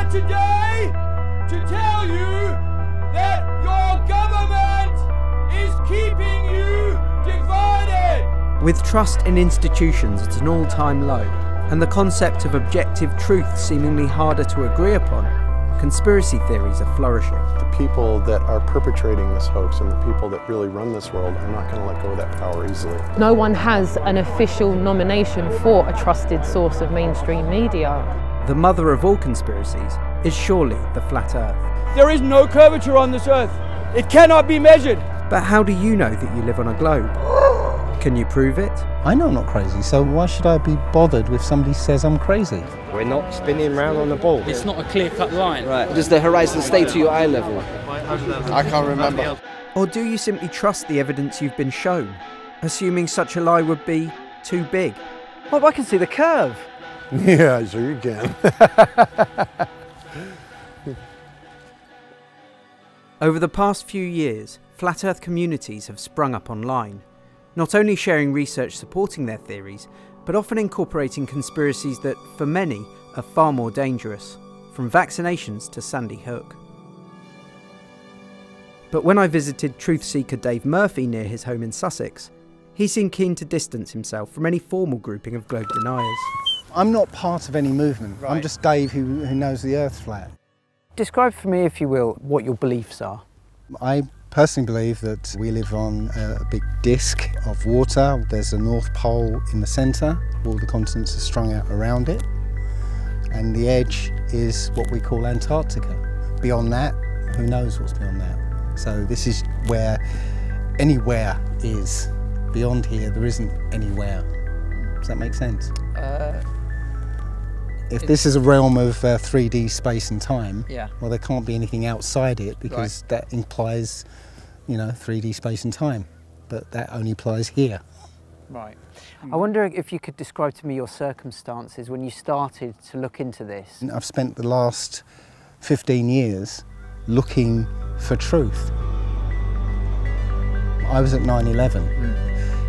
today to tell you that your government is keeping you divided. With trust in institutions at an all-time low, and the concept of objective truth seemingly harder to agree upon, conspiracy theories are flourishing. The people that are perpetrating this hoax and the people that really run this world are not going to let go of that power easily. No one has an official nomination for a trusted source of mainstream media. The mother of all conspiracies is surely the flat Earth. There is no curvature on this earth. It cannot be measured. But how do you know that you live on a globe? Can you prove it? I know I'm not crazy, so why should I be bothered if somebody says I'm crazy? We're not spinning round on the ball. It's not a clear-cut line. Right. Does the horizon stay to your eye level? I can't remember. Or do you simply trust the evidence you've been shown, assuming such a lie would be too big? Well, I can see the curve. Yeah, sure you can. Over the past few years, flat Earth communities have sprung up online, not only sharing research supporting their theories, but often incorporating conspiracies that, for many, are far more dangerous, from vaccinations to Sandy Hook. But when I visited truth seeker Dave Murphy near his home in Sussex, he seemed keen to distance himself from any formal grouping of globe deniers. I'm not part of any movement. Right. I'm just Dave who knows the Earth's flat. Describe for me, if you will, what your beliefs are. I personally believe that we live on a big disc of water. There's a North Pole in the centre. All the continents are strung out around it. And the edge is what we call Antarctica. Beyond that, who knows what's beyond that? So this is where anywhere is. Beyond here, there isn't anywhere. Does that make sense? If this is a realm of 3D space and time, Yeah. well, there can't be anything outside it because that implies, 3D space and time. But that only applies here. Right. I wonder if you could describe to me your circumstances when you started to look into this. I've spent the last 15 years looking for truth. I was at 9/11.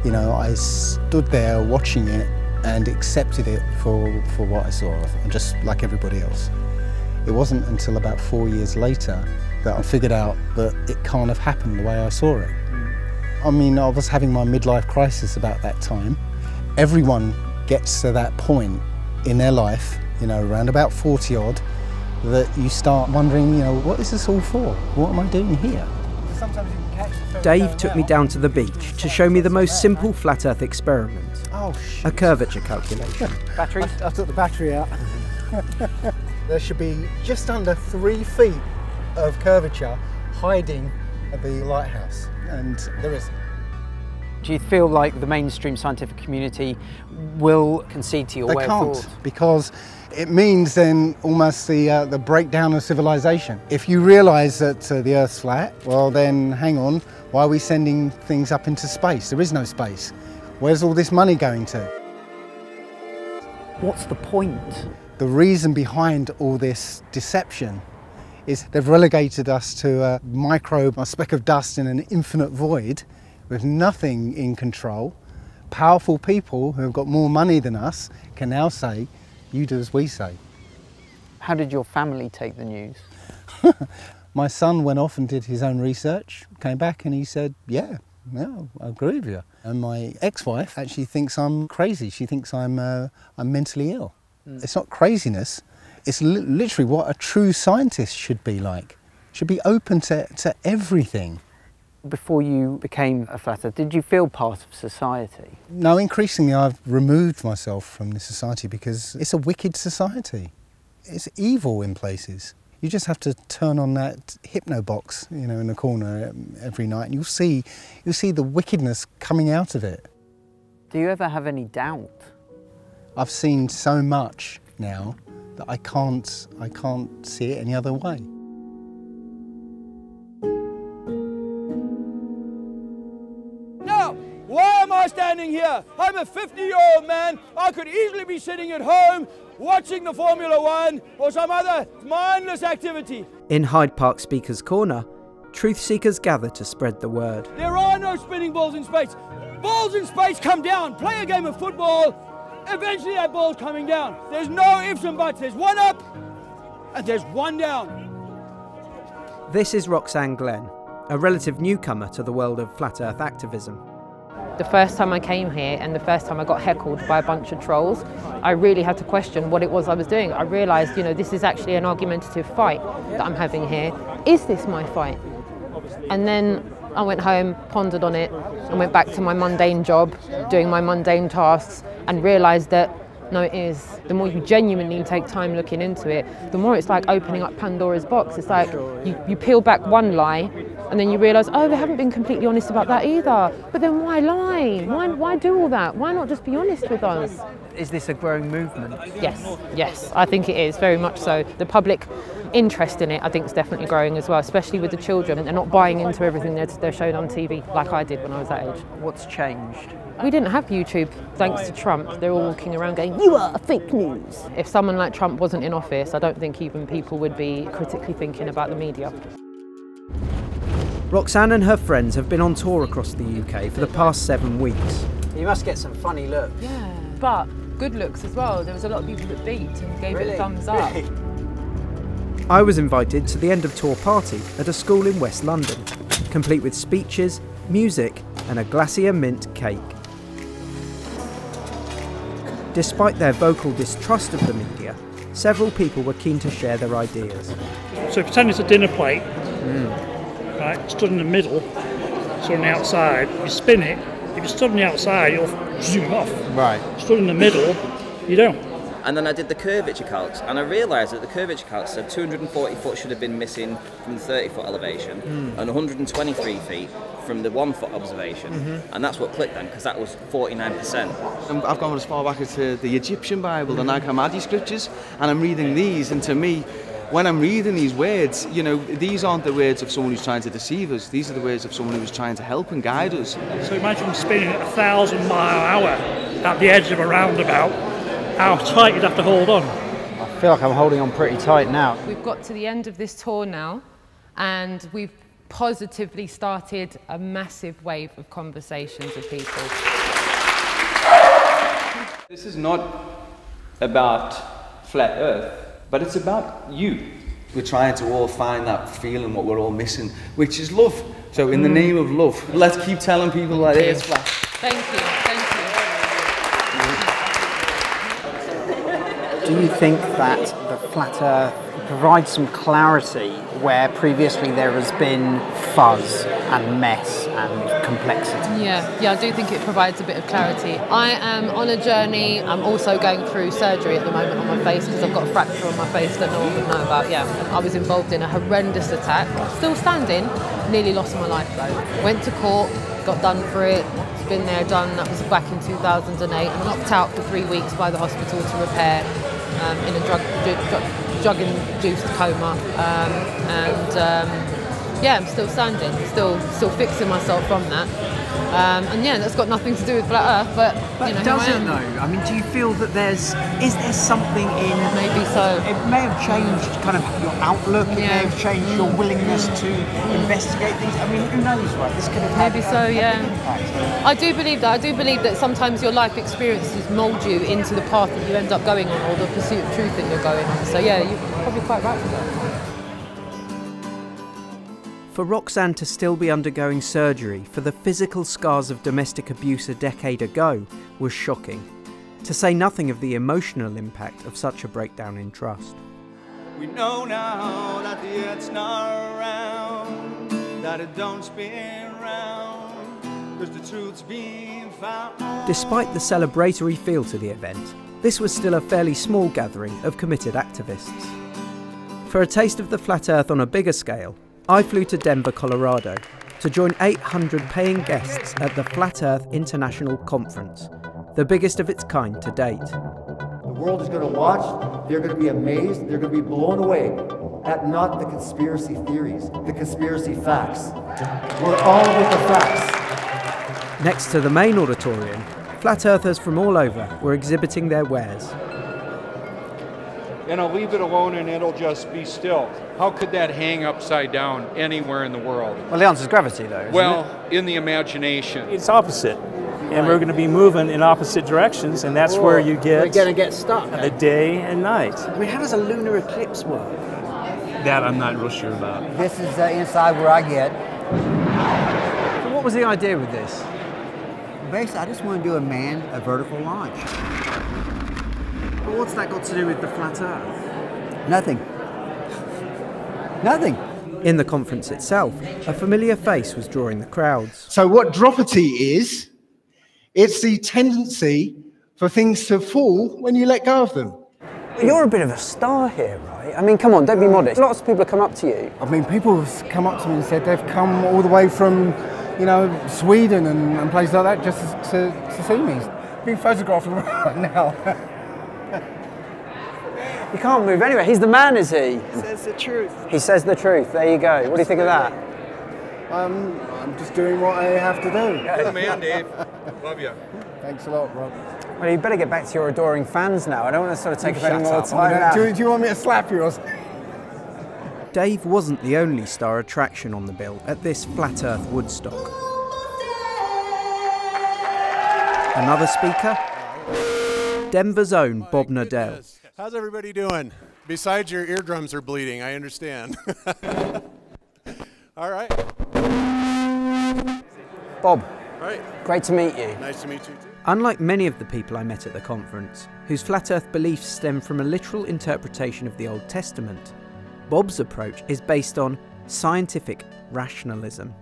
I stood there watching it and accepted it for what I saw, and just like everybody else. It wasn't until about 4 years later that I figured out that it can't have happened the way I saw it. I mean, I was having my midlife crisis about that time. Everyone gets to that point in their life, around about 40 odd, that you start wondering, what is this all for? What am I doing here? Dave took me down to the beach to show me the most simple flat Earth experiment, a curvature calculation. Batteries? I took the battery out. There should be just under 3 feet of curvature hiding at the lighthouse, and there isn't. Do you feel like the mainstream scientific community will concede to your way of thought? They can't, because it means then almost the breakdown of civilization. If you realise that the Earth's flat, well then hang on, why are we sending things up into space? There is no space. Where's all this money going to? What's the point? The reason behind all this deception is they've relegated us to a microbe, a speck of dust in an infinite void with nothing in control. Powerful people who have got more money than us can now say, you do as we say. How did your family take the news? My son went off and did his own research, came back and he said, yeah, I agree with you. And my ex-wife actually thinks I'm crazy. She thinks I'm mentally ill. It's not craziness, it's literally what a true scientist should be like. Should be open to everything. Before you became a flat earther, did you feel part of society? No, increasingly I've removed myself from this society because it's a wicked society. It's evil in places. You just have to turn on that hypno box, in the corner every night, and you'll see the wickedness coming out of it. Do you ever have any doubt? I've seen so much now that I can't see it any other way. Now, why am I standing here? I'm a 50-year-old man. I could easily be sitting at home watching the Formula One or some other mindless activity. In Hyde Park Speaker's Corner, truth seekers gather to spread the word. There are no spinning balls in space. Balls in space come down. Play a game of football. Eventually that ball's coming down. There's no ifs and buts. There's one up and there's one down. This is Roxanne Glenn, a relative newcomer to the world of flat earth activism. The first time I came here and the first time I got heckled by a bunch of trolls, I really had to question what it was I was doing. I realised, you know, this is actually an argumentative fight that I'm having here. Is this my fight? And then I went home, pondered on it, and went back to my mundane job, doing my mundane tasks, and realised that, no, it is. The more you genuinely take time looking into it, the more it's like opening up Pandora's box. It's like you peel back one lie, and then you realise, oh, they haven't been completely honest about that either. But then why lie? Why do all that? Why not just be honest with us? Is this a growing movement? Yes, I think it is, very much so. The public interest in it, I think, is definitely growing as well, especially with the children. They're not buying into everything they're shown on TV like I did when I was that age. What's changed? We didn't have YouTube thanks to Trump. They're all walking around going, you are fake news. If someone like Trump wasn't in office, I don't think even people would be critically thinking about the media. Roxanne and her friends have been on tour across the UK for the past 7 weeks. You must get some funny looks. Yeah, but good looks as well. There was a lot of people that beat and gave it a thumbs up. Really? I was invited to the end of tour party at a school in West London, complete with speeches, music and a glacier mint cake. Despite their vocal distrust of the media, several people were keen to share their ideas. So pretend it's a dinner plate, right, stood in the middle, stood on the outside, you spin it, if you stood on the outside you'll zoom off. Right. Stood in the middle, you don't. And then I did the curvature calcs, and I realised that the curvature calcs said 240 foot should have been missing from the 30 foot elevation, and 123 feet from the 1 foot observation, and that's what clicked then, because that was 49%. I've gone as far back as the Egyptian Bible, the Nag Hammadi scriptures, and I'm reading these, and to me, when I'm reading these words, you know, these aren't the words of someone who's trying to deceive us, these are the words of someone who's trying to help and guide us. So imagine spinning at 1,000-mile-an-hour at the edge of a roundabout, how tight you'd have to hold on. I feel like I'm holding on pretty tight now. We've got to the end of this tour now, and we've positively started a massive wave of conversations with people. This is not about flat Earth, but it's about you. We're trying to all find that feeling, what we're all missing, which is love. So in the name of love, let's keep telling people that it is flat. Thank you, thank Do you think that the flat Earth provides some clarity where previously there has been fuzz and mess and complexity? Yeah, I do think it provides a bit of clarity. I am on a journey. I'm also going through surgery at the moment on my face because I've got a fracture on my face that no one would know about. Yeah, I was involved in a horrendous attack. Still standing, nearly lost my life though. Went to court, got done for it. It's been there, done. That was back in 2008. I'm knocked out for 3 weeks by the hospital to repair in a drug-induced coma. Yeah, I'm still standing, still fixing myself from that. And yeah, that's got nothing to do with flat Earth, but you know, does it though? I mean, do you feel that is there something in? Maybe so. It may have changed kind of your outlook. It may have changed your willingness to investigate things. I mean, who knows, right? This could have had maybe so. Yeah. Impact. I do believe that. I do believe that sometimes your life experiences mould you into the path that you end up going on, or the pursuit of truth that you're going on. So yeah, you're probably quite right with that. For Roxanne to still be undergoing surgery for the physical scars of domestic abuse a decade ago was shocking, to say nothing of the emotional impact of such a breakdown in trust. We know now that the earth's not round, that it don't spin round, because the truth's being found. Despite the celebratory feel to the event, this was still a fairly small gathering of committed activists. For a taste of the flat Earth on a bigger scale, I flew to Denver, Colorado, to join 800 paying guests at the Flat Earth International Conference, the biggest of its kind to date. The world is going to watch, they're going to be amazed, they're going to be blown away at not the conspiracy theories, the conspiracy facts. We're all with the facts. Next to the main auditorium, flat earthers from all over were exhibiting their wares. And I'll leave it alone and it'll just be still. How could that hang upside down anywhere in the world? Well, the answer is gravity, though. Well, in the imagination. It's opposite. and we're going to be moving in opposite directions, and that's where you get... We're going to get stuck. The day and night. I mean, how does a lunar eclipse work? That I'm not real sure about. This is inside where I get. So what was the idea with this? Basically, I just want to do a vertical launch. But what's that got to do with the flat Earth? Nothing. Nothing. In the conference itself, a familiar face was drawing the crowds. So what dropity is, it's the tendency for things to fall when you let go of them. You're a bit of a star here, right? I mean, come on, don't be modest. Lots of people have come up to you. I mean, people have come up to me and said they've come all the way from, you know, Sweden and places like that just to see me. Being photographed right now. He can't move anywhere. He's the man, is he? He says the truth. He says the truth. There you go. What do you think of that? I'm just doing what I have to do. You're the man, Dave. Love you. Thanks a lot, Rob. Well, you better get back to your adoring fans now. I don't want to sort of take up any more time. Do you want me to slap you or something? Dave wasn't the only star attraction on the bill at this Flat Earth Woodstock. Another speaker? Denver's own Bob Nadell. How's everybody doing? Besides your eardrums are bleeding, I understand. All right. Bob, right. Great to meet you. Nice to meet you too. Unlike many of the people I met at the conference, whose flat Earth beliefs stem from a literal interpretation of the Old Testament, Bob's approach is based on scientific rationalism.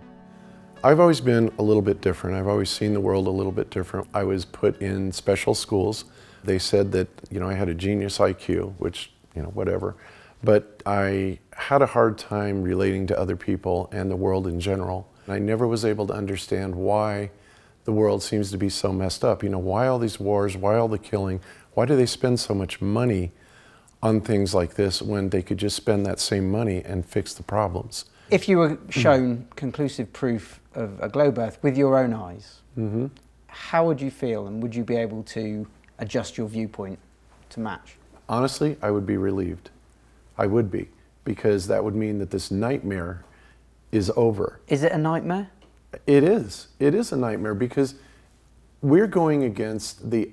I've always been a little bit different. I've always seen the world a little bit different. I was put in special schools. They said that, you know, I had a genius IQ, which, you know, whatever. But I had a hard time relating to other people and the world in general. I never was able to understand why the world seems to be so messed up. You know, why all these wars, why all the killing? Why do they spend so much money on things like this when they could just spend that same money and fix the problems? If you were shown conclusive proof of a globe Earth with your own eyes, how would you feel, and would you be able to adjust your viewpoint to match? Honestly, I would be relieved. I would be, because that would mean that this nightmare is over. Is it a nightmare? It is. It is a nightmare because we're going against the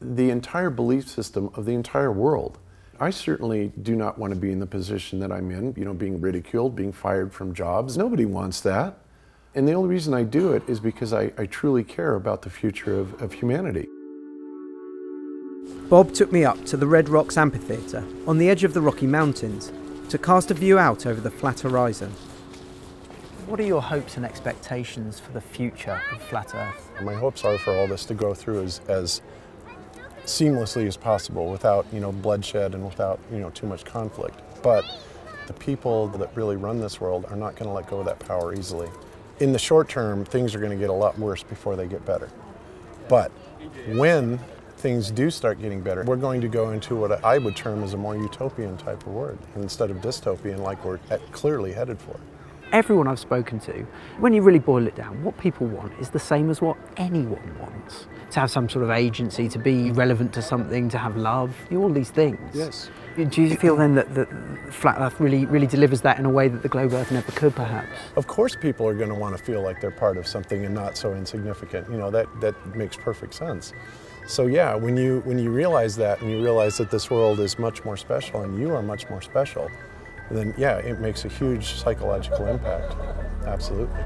entire belief system of the entire world. I certainly do not want to be in the position that I'm in, you know, being ridiculed, being fired from jobs. Nobody wants that. And the only reason I do it is because I truly care about the future of humanity. Bob took me up to the Red Rocks Amphitheatre on the edge of the Rocky Mountains to cast a view out over the flat horizon. What are your hopes and expectations for the future of Flat Earth? My hopes are for all this to go through as seamlessly as possible without, you know, bloodshed and without, you know, too much conflict. But the people that really run this world are not going to let go of that power easily. In the short term, things are going to get a lot worse before they get better. But when things do start getting better, we're going to go into what I would term as a more utopian type of word instead of dystopian like we're clearly headed for. Everyone I've spoken to, when you really boil it down, what people want is the same as what anyone wants. To have some sort of agency, to be relevant to something, to have love, all these things. Yes. Do you feel then that Flat Earth really delivers that in a way that the globe Earth never could, perhaps? Of course people are going to want to feel like they're part of something and not so insignificant. You know, that makes perfect sense. So yeah, when you realize that, and you realize that this world is much more special and you are much more special, then yeah, it makes a huge psychological impact. Absolutely.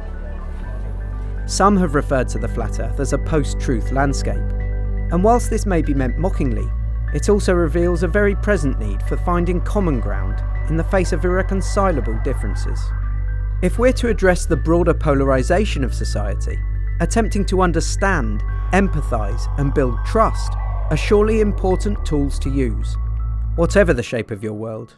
Some have referred to the Flat Earth as a post-truth landscape. And whilst this may be meant mockingly, it also reveals a very present need for finding common ground in the face of irreconcilable differences. If we're to address the broader polarisation of society, attempting to understand, empathise and build trust are surely important tools to use, whatever the shape of your world.